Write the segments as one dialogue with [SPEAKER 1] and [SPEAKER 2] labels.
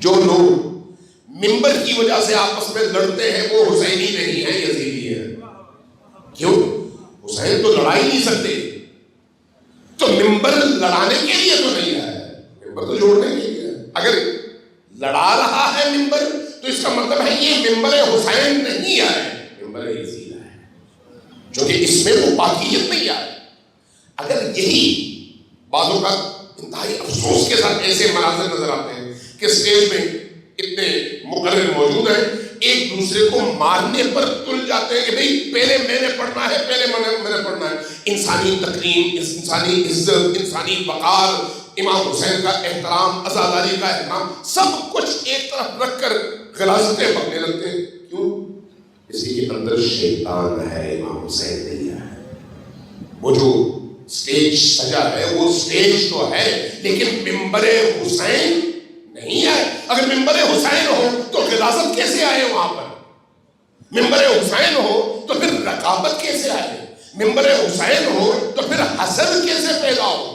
[SPEAKER 1] جو لوگ ممبر کی وجہ سے آپس میں لڑتے ہیں وہ حسینی نہیں ہیں، یزیدی ہیں۔ کیوں؟ حسین تو لڑا ہی نہیں سکتے، تو ممبر لڑانے کے لیے تو نہیں ہے، ممبر تو جوڑنے کے لیے ہے۔ اگر لڑا رہا ہے ممبر تو اس کا مطلب ہے یہ ممبر حسین نہیں آئے، ممبر یزید ہے، چونکہ اس میں وہ پاکیت نہیں آئے۔ اگر یہی بعضوں کا انتہائی افسوس کے ساتھ ایسے مناظر نظر آتے ہیں کہ اسٹیج میں اتنے مقرر موجود ہیں، ایک دوسرے کو مارنے پر تل جاتے ہیں کہ بھئی پہلے میں نے پڑھنا ہے، پہلے میں نے پڑھنا ہے۔ انسانی تکریم، انسانی عزت، انسانی وقار، امام حسین کا احترام، عزاداری کا احترام، سب کچھ ایک طرف رکھ کر غلاظتیں پکنے لگتے ہیں۔ کیوں؟ اسی کے اندر شیطان ہے، امام حسین نہیں ہے۔ وہ جو سٹیج سجا ہے وہ سٹیج تو ہے لیکن ممبر حسین نہیں ہے۔ اگر ممبر حسین ہو تو غلاظت کیسے آئے وہاں پر؟ ممبر حسین ہو تو پھر رقابت کیسے آئے؟ ممبر حسین ہو تو پھر حسد کیسے پیدا ہو؟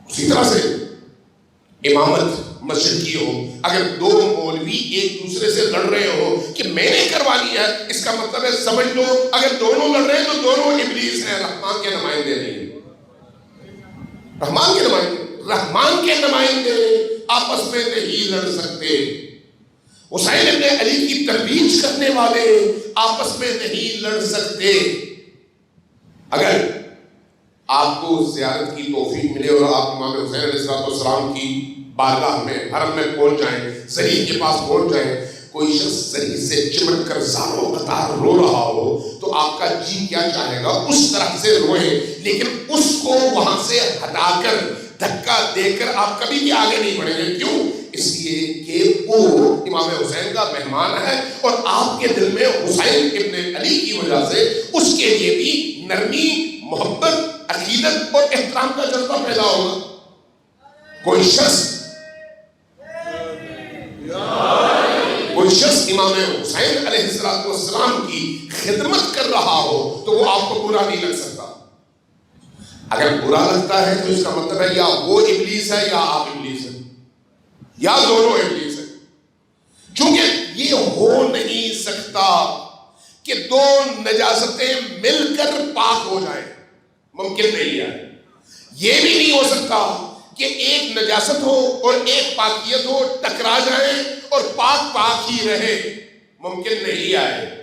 [SPEAKER 1] اسی طرح سے امامت مسجد کی ہو، اگر دو مولوی ایک دوسرے سے لڑ رہے ہو کہ میں نے کروانی ہے، اس کا مطلب ہے سمجھ لو اگر دونوں لڑ رہے ہیں تو دونوں ابلیس ہیں، رحمان کے نمائندے نہیں۔ رحمان کے نمائندے آپس میں نہیں لڑ سکتے۔ حسین ابن علی کی ترویج کرنے والے آپس میں نہیں لڑ سکتے۔ اگر آپ کو زیارت کی توفیق ملے اور آپ امام حسین علیہ السلام کی بارگاہ میں، حرم میں پہنچ جائیں، زری کے پاس پہنچ جائیں، کوئی شخص زری سے چمٹ کر زاروں قطار رو رہا ہو تو آپ کا جی کیا چاہے گا اس طرح سے روئے، لیکن اس کو وہاں سے ہٹا کر دھکا دے کر آپ کبھی بھی آگے نہیں بڑھیں گے۔ کیوں؟ اس لیے کہ وہ امام حسین کا مہمان ہے اور آپ کے دل میں حسین ابن علی کی وجہ سے اس کے لیے بھی نرمی، محبت، عقیدت اور احترام کا جذبہ پیدا ہوگا۔ کوئی شخص امام حسین علیہ السلام کی خدمت کر رہا ہو تو وہ آپ کو برا نہیں لگ سکتا۔ اگر برا لگتا ہے تو اس کا مطلب ہے یا وہ ابلیس ہے یا آپ ابلیس ہیں، یا دونوں ابلیس ہیں۔ چونکہ یہ ہو نہیں سکتا کہ دو نجاستیں مل کر پاک ہو جائیں، ممکن نہیں ہے۔ یہ بھی نہیں ہو سکتا کہ ایک نجاست ہو اور ایک پاکیت ہو، ٹکرا جائیں اور پاک پاک ہی رہے، ممکن نہیں ہے۔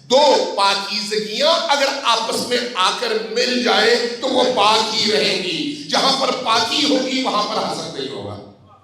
[SPEAKER 1] دو پاکیزگیاں اگر آپس میں آ کر مل جائیں تو وہ پاک ہی رہیں گی۔ جہاں پر پاکی ہوگی وہاں پر حسد نہیں ہوگا۔